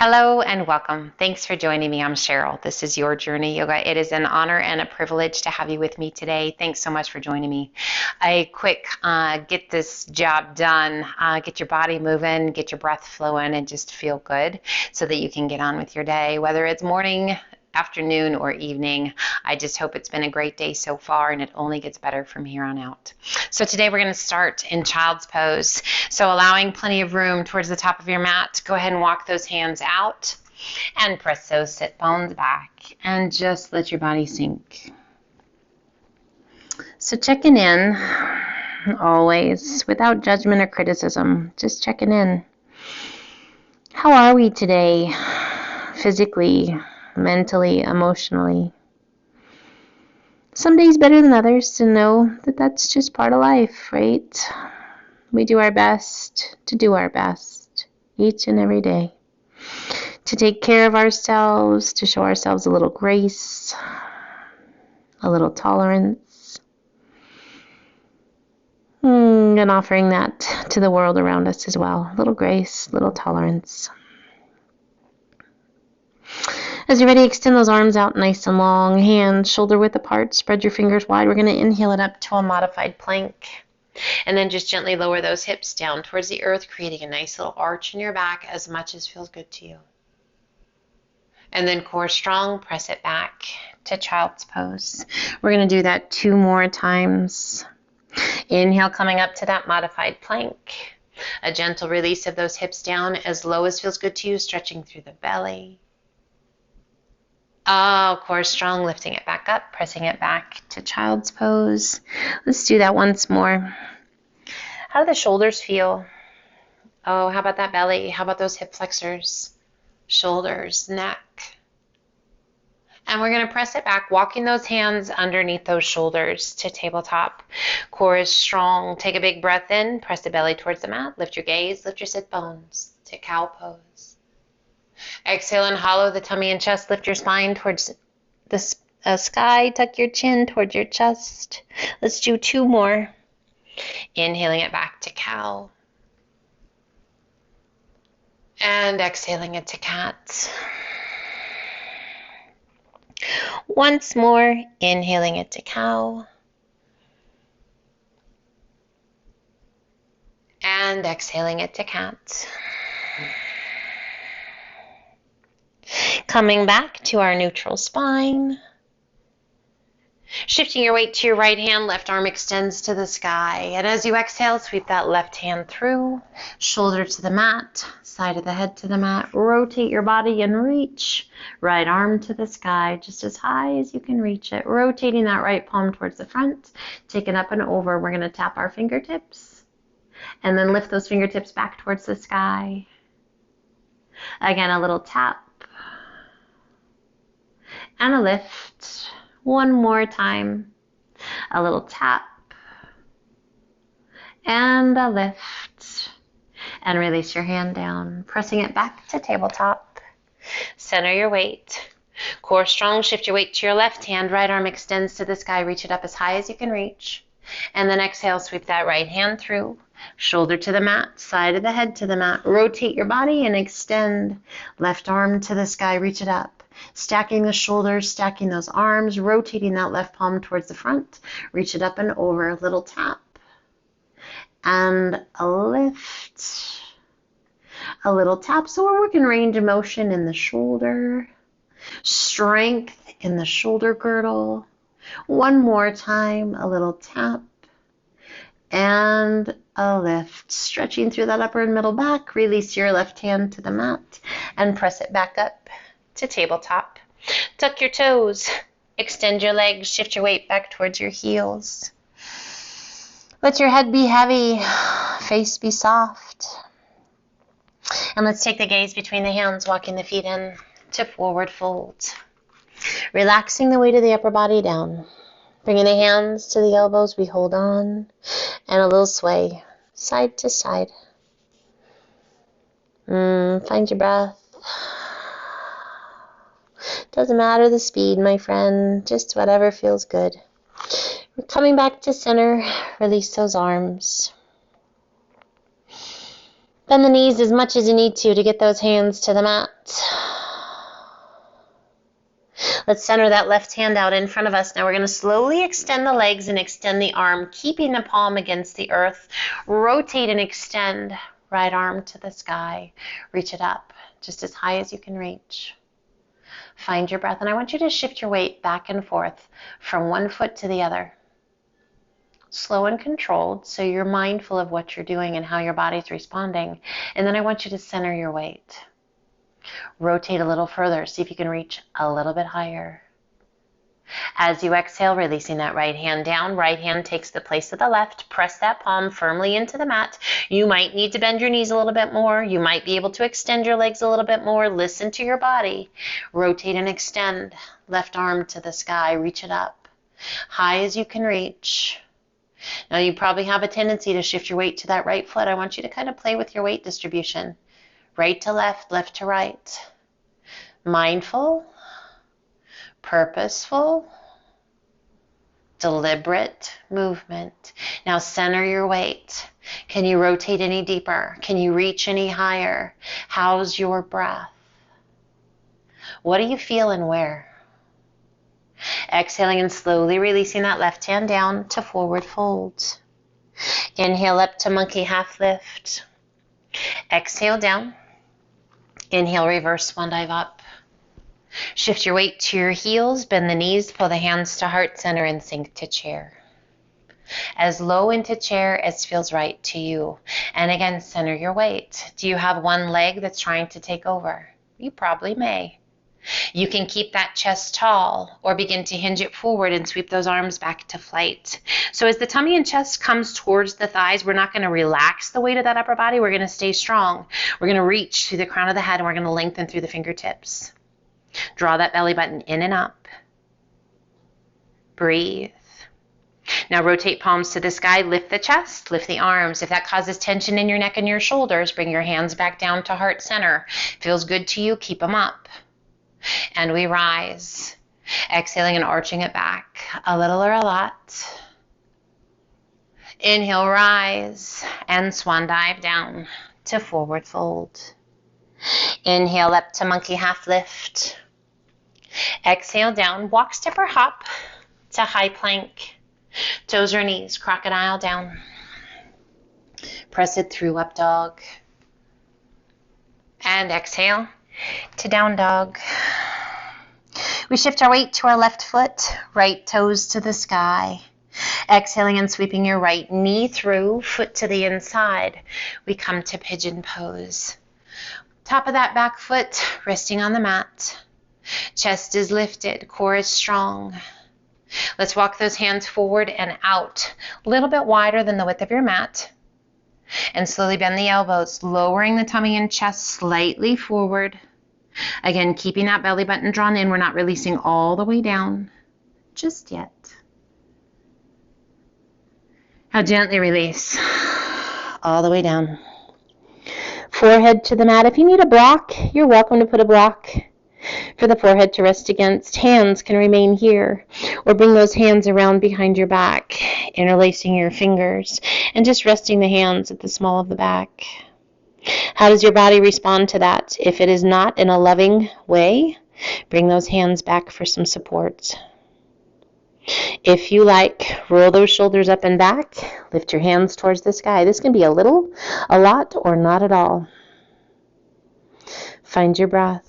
Hello and welcome. Thanks for joining me. I'm Cheryl. This is Your Journey Yoga. It is an honor and a privilege to have you with me today. Thanks so much for joining me. A quick get this job done, get your body moving, get your breath flowing, and just feel good so that you can get on with your day, whether it's morning, afternoon, or evening. I just hope it's been a great day so far, and it only gets better from here on out. So today we're going to start in child's pose. So allowing plenty of room towards the top of your mat, go ahead and walk those hands out and press those sit bones back and just let your body sink. So checking in, always, without judgment or criticism, just checking in. How are we today, physically, mentally, emotionally? Some days better than others, to know that that's just part of life, right? We do our best to do our best each and every day, to take care of ourselves, to show ourselves a little grace, a little tolerance, and offering that to the world around us as well. A little grace, little tolerance. As you're ready, extend those arms out nice and long, hands shoulder width apart, spread your fingers wide. We're going to inhale it up to a modified plank. And then just gently lower those hips down towards the earth, creating a nice little arch in your back as much as feels good to you. And then core strong, press it back to child's pose. We're going to do that 2 more times. Inhale, coming up to that modified plank. A gentle release of those hips down as low as feels good to you, stretching through the belly. Core strong, lifting it back up, pressing it back to child's pose. Let's do that once more. How do the shoulders feel? How about that belly? How about those hip flexors, shoulders, neck? And we're going to press it back, walking those hands underneath those shoulders to tabletop. Core is strong. Take a big breath in, press the belly towards the mat, lift your gaze, lift your sit bones to cow pose. Exhale and hollow the tummy and chest. Lift your spine towards the sky. Tuck your chin towards your chest. Let's do 2 more. Inhaling it back to cow. And exhaling it to cat. Once more. Inhaling it to cow. And exhaling it to cat. Coming back to our neutral spine. Shifting your weight to your right hand, left arm extends to the sky. And as you exhale, sweep that left hand through, shoulder to the mat, side of the head to the mat. Rotate your body and reach. Right arm to the sky, just as high as you can reach it. Rotating that right palm towards the front. Take it up and over. We're going to tap our fingertips. And then lift those fingertips back towards the sky. Again, a little tap. And a lift. One more time. A little tap. And a lift. And release your hand down, pressing it back to tabletop. Center your weight. Core strong. Shift your weight to your left hand. Right arm extends to the sky. Reach it up as high as you can reach. And then exhale, sweep that right hand through. Shoulder to the mat, side of the head to the mat. Rotate your body and extend. Left arm to the sky. Reach it up. Stacking the shoulders, stacking those arms, rotating that left palm towards the front. Reach it up and over. A little tap. And a lift. A little tap. So we're working range of motion in the shoulder. Strength in the shoulder girdle. One more time. A little tap. And a lift. Stretching through that upper and middle back. Release your left hand to the mat and press it back up to tabletop. Tuck your toes, extend your legs, shift your weight back towards your heels. Let your head be heavy, face be soft. And let's take the gaze between the hands, walking the feet in to forward fold. Relaxing the weight of the upper body down. Bringing the hands to the elbows, we hold on, and a little sway, side to side. Find your breath. Doesn't matter the speed, my friend, just whatever feels good. We're coming back to center. Release those arms. Bend the knees as much as you need to get those hands to the mat. Let's center that left hand out in front of us. Now we're going to slowly extend the legs and extend the arm, keeping the palm against the earth. Rotate and extend. Right arm to the sky. Reach it up just as high as you can reach. Find your breath, and I want you to shift your weight back and forth from one foot to the other. Slow and controlled, so you're mindful of what you're doing and how your body's responding. And then I want you to center your weight. Rotate a little further, see if you can reach a little bit higher. As you exhale, releasing that right hand down. Right hand takes the place of the left. Press that palm firmly into the mat. You might need to bend your knees a little bit more. You might be able to extend your legs a little bit more. Listen to your body. Rotate and extend. Left arm to the sky. Reach it up. High as you can reach. Now you probably have a tendency to shift your weight to that right foot. I want you to kind of play with your weight distribution. Right to left, left to right. Mindful, purposeful, deliberate movement. Now center your weight. Can you rotate any deeper? Can you reach any higher? How's your breath? What do you feel and where? Exhaling and slowly releasing that left hand down to forward fold. Inhale up to monkey half lift. Exhale down. Inhale, reverse swan dive up. Shift your weight to your heels, bend the knees, pull the hands to heart center, and sink to chair. As low into chair as feels right to you. And again, center your weight. Do you have one leg that's trying to take over? You probably may. You can keep that chest tall or begin to hinge it forward and sweep those arms back to flight. So as the tummy and chest comes towards the thighs, we're not going to relax the weight of that upper body. We're going to stay strong. We're going to reach through the crown of the head, and we're going to lengthen through the fingertips. Draw that belly button in and up. Breathe. Now rotate palms to the sky, lift the chest, lift the arms. If that causes tension in your neck and your shoulders, bring your hands back down to heart center. Feels good to you, keep them up. And we rise, exhaling and arching it back, a little or a lot. Inhale, rise, and swan dive down to forward fold. Inhale up to monkey half lift. Exhale down, walk, step, or hop to high plank. Toes or knees, crocodile down. Press it through, up dog. And exhale to down dog. We shift our weight to our left foot, right toes to the sky. Exhaling and sweeping your right knee through, foot to the inside. We come to pigeon pose. Top of that back foot, resting on the mat. Chest is lifted, core is strong. Let's walk those hands forward and out, a little bit wider than the width of your mat. And slowly bend the elbows, lowering the tummy and chest slightly forward. Again, keeping that belly button drawn in. We're not releasing all the way down just yet. Now gently release all the way down. Forehead to the mat. If you need a block, you're welcome to put a block for the forehead to rest against. Hands can remain here, or bring those hands around behind your back, interlacing your fingers, and just resting the hands at the small of the back. How does your body respond to that? If it is not in a loving way, bring those hands back for some support. If you like, roll those shoulders up and back, lift your hands towards the sky. This can be a little, a lot, or not at all. Find your breath.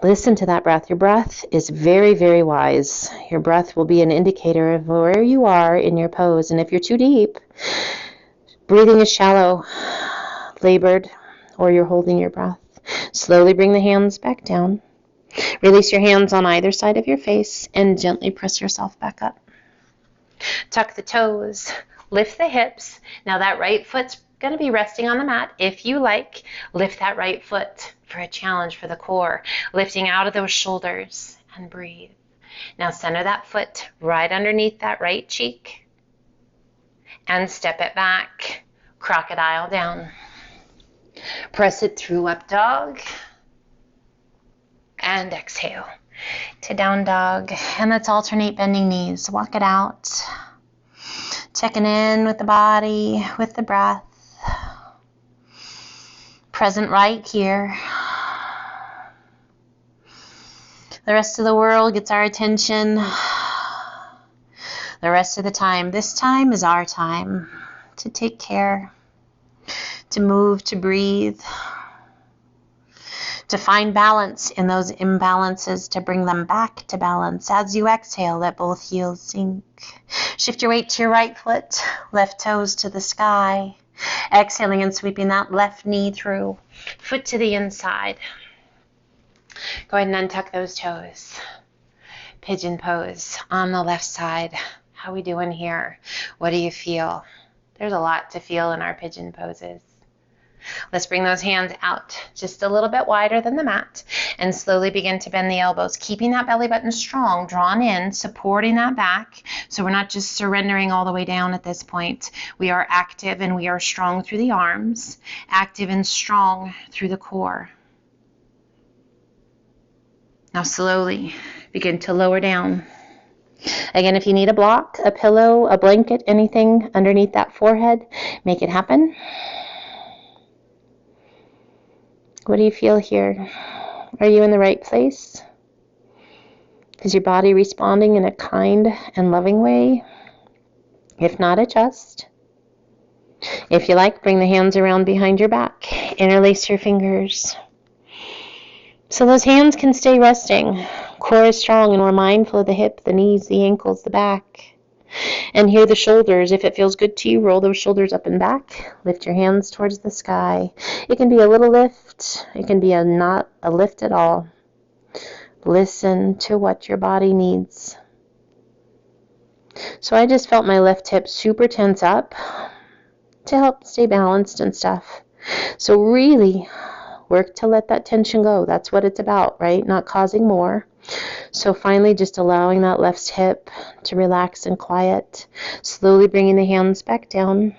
Listen to that breath. Your breath is very, very wise. Your breath will be an indicator of where you are in your pose. And if you're too deep, breathing is shallow, labored, or you're holding your breath. Slowly bring the hands back down. Release your hands on either side of your face and gently press yourself back up. Tuck the toes, lift the hips. Now that right foot's going to be resting on the mat. If you like, lift that right foot for a challenge for the core. Lifting out of those shoulders and breathe. Now center that foot right underneath that right cheek and step it back. Crocodile down. Press it through, up dog. And exhale to down dog. And let's alternate bending knees. Walk it out. Checking in with the body, with the breath. Present right here. The rest of the world gets our attention. The rest of the time, this time is our time to take care, to move, to breathe, to find balance in those imbalances, to bring them back to balance. As you exhale, let both heels sink. Shift your weight to your right foot, left toes to the sky. Exhaling and sweeping that left knee through, foot to the inside. Go ahead and untuck those toes. Pigeon pose on the left side. How we doing here? What do you feel? There's a lot to feel in our pigeon poses. Let's bring those hands out just a little bit wider than the mat and slowly begin to bend the elbows, keeping that belly button strong, drawn in, supporting that back. So we're not just surrendering all the way down at this point. We are active and we are strong through the arms, active and strong through the core. Now slowly begin to lower down. Again, if you need a block, a pillow, a blanket, anything underneath that forehead, make it happen. What do you feel here? Are you in the right place? Is your body responding in a kind and loving way? If not, adjust. If you like, bring the hands around behind your back. Interlace your fingers. So those hands can stay resting. Core is strong and we're mindful of the hip, the knees, the ankles, the back. And here the shoulders. If it feels good to you, roll those shoulders up and back. Lift your hands towards the sky. It can be a little lift. It can be not a lift at all. Listen to what your body needs. So I just felt my left hip super tense up to help stay balanced and stuff. So really work to let that tension go. That's what it's about, right? Not causing more. So finally just allowing that left hip to relax and quiet. Slowly bringing the hands back down.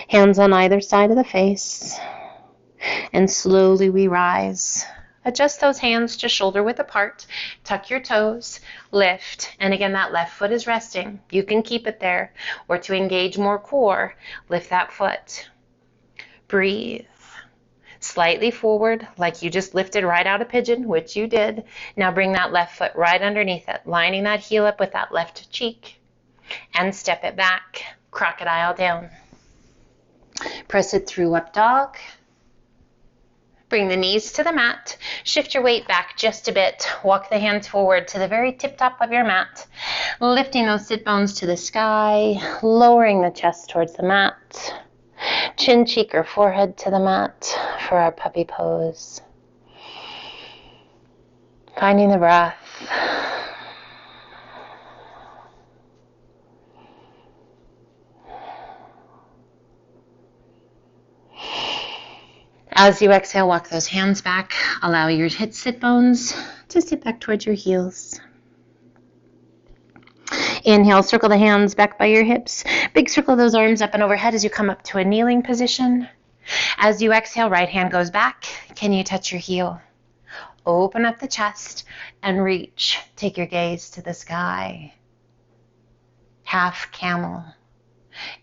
Hands on either side of the face. And slowly we rise. Adjust those hands to shoulder width apart. Tuck your toes. Lift. And again, that left foot is resting. You can keep it there. Or to engage more core, lift that foot. Breathe. Slightly forward, like you just lifted right out of pigeon, which you did. Now bring that left foot right underneath it, lining that heel up with that left cheek. And step it back, crocodile down. Press it through up dog. Bring the knees to the mat. Shift your weight back just a bit. Walk the hands forward to the very tip top of your mat. Lifting those sit bones to the sky, lowering the chest towards the mat. Chin, cheek, or forehead to the mat for our puppy pose. Finding the breath. As you exhale, walk those hands back. Allow your sit bones to sit back towards your heels. Inhale, circle the hands back by your hips. Big circle those arms up and overhead as you come up to a kneeling position. As you exhale, right hand goes back. Can you touch your heel? Open up the chest and reach. Take your gaze to the sky. Half camel.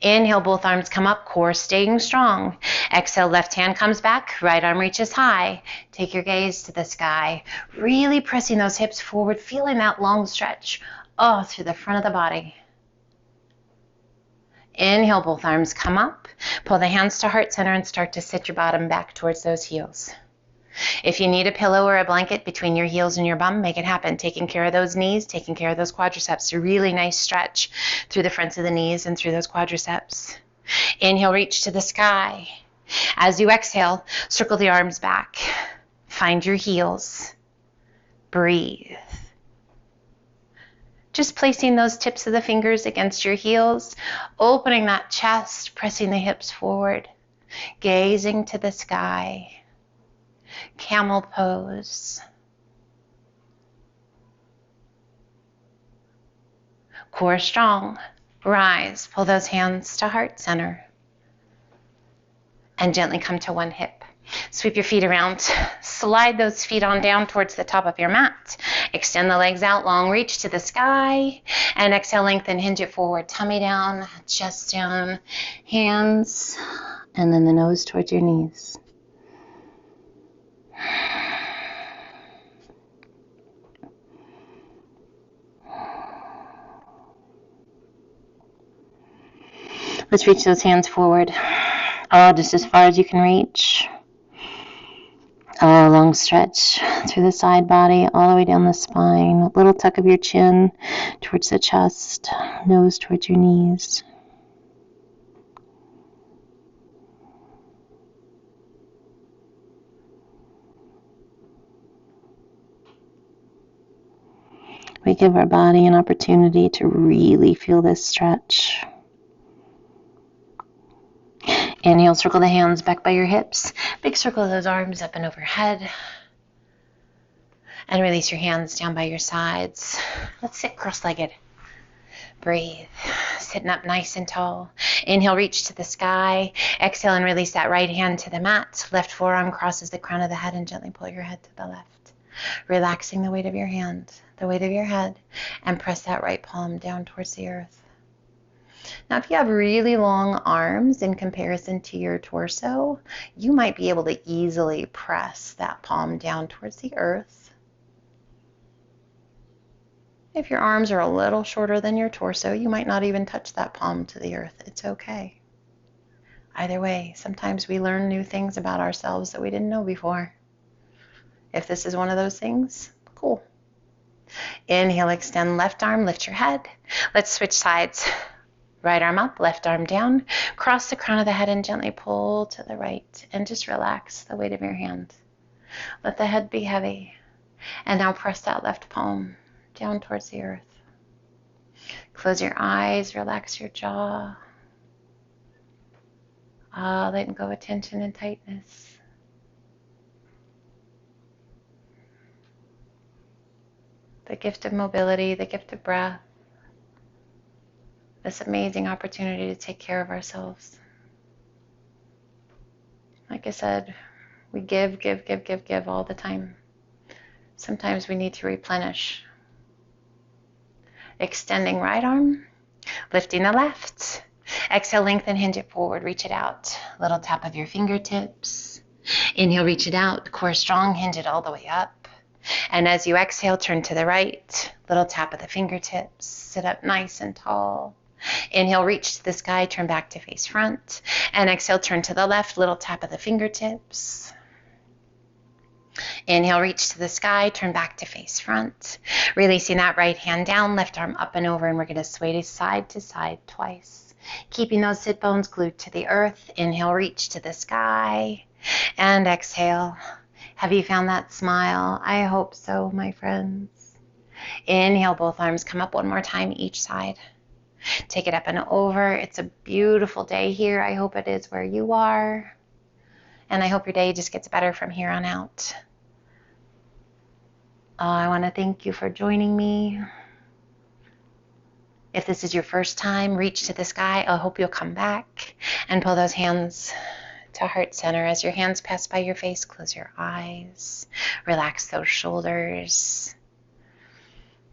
Inhale, both arms come up, core staying strong. Exhale, left hand comes back, right arm reaches high. Take your gaze to the sky. Really pressing those hips forward, feeling that long stretch. Through the front of the body. Inhale, both arms come up. Pull the hands to heart center and start to sit your bottom back towards those heels. If you need a pillow or a blanket between your heels and your bum, make it happen. Taking care of those knees, taking care of those quadriceps. A really nice stretch through the fronts of the knees and through those quadriceps. Inhale, reach to the sky. As you exhale, circle the arms back. Find your heels. Breathe. Just placing those tips of the fingers against your heels, opening that chest, pressing the hips forward, gazing to the sky. Camel pose. Core strong. Rise. Pull those hands to heart center. And gently come to one hip. Sweep your feet around. Slide those feet on down towards the top of your mat. Extend the legs out long, reach to the sky, and exhale, lengthen, hinge it forward, tummy down, chest down, hands, and then the nose towards your knees. Let's reach those hands forward, just as far as you can reach. Long stretch through the side body, all the way down the spine. A little tuck of your chin towards the chest, nose towards your knees. We give our body an opportunity to really feel this stretch. Inhale, circle the hands back by your hips. Big circle of those arms up and overhead. And release your hands down by your sides. Let's sit cross-legged. Breathe. Sitting up nice and tall. Inhale, reach to the sky. Exhale and release that right hand to the mat. Left forearm crosses the crown of the head and gently pull your head to the left. Relaxing the weight of your hand, the weight of your head, and press that right palm down towards the earth. Now, if you have really long arms in comparison to your torso, you might be able to easily press that palm down towards the earth. If your arms are a little shorter than your torso, you might not even touch that palm to the earth. It's okay. Either way, sometimes we learn new things about ourselves that we didn't know before. If this is one of those things, cool. Inhale, extend left arm, lift your head. Let's switch sides. Right arm up, left arm down. Cross the crown of the head and gently pull to the right. And just relax the weight of your hand. Let the head be heavy. And now press that left palm down towards the earth. Close your eyes, relax your jaw. Letting go of tension and tightness. The gift of mobility, the gift of breath. This amazing opportunity to take care of ourselves. Like I said, we give all the time. Sometimes we need to replenish. Extending right arm, lifting the left. Exhale, lengthen, hinge it forward, reach it out. Little tap of your fingertips. Inhale, reach it out, core strong, hinge it all the way up. And as you exhale, turn to the right. Little tap of the fingertips, sit up nice and tall. Inhale, reach to the sky, turn back to face front. And exhale, turn to the left, little tap of the fingertips. Inhale, reach to the sky, turn back to face front. Releasing that right hand down, left arm up and over, and we're going to sway to side twice. Keeping those sit bones glued to the earth. Inhale, reach to the sky. And exhale. Have you found that smile? I hope so, my friends. Inhale, both arms come up one more time, each side. Take it up and over. It's a beautiful day here. I hope it is where you are. And I hope your day just gets better from here on out. I want to thank you for joining me. If this is your first time, reach to the sky. I hope you'll come back and pull those hands to heart center. As your hands pass by your face, close your eyes. Relax those shoulders.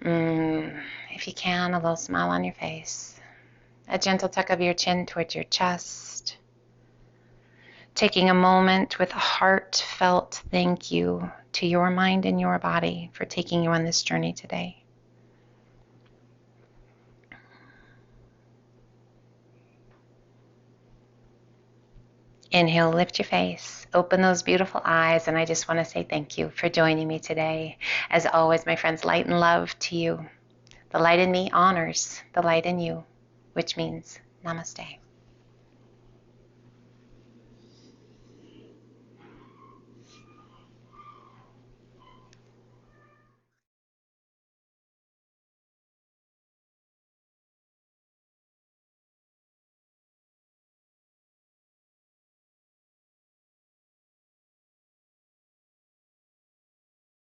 If you can, a little smile on your face. A gentle tuck of your chin towards your chest. Taking a moment with a heartfelt thank you to your mind and your body for taking you on this journey today. Inhale, lift your face, open those beautiful eyes, and I just want to say thank you for joining me today. As always, my friends, light and love to you. The light in me honors the light in you, which means namaste.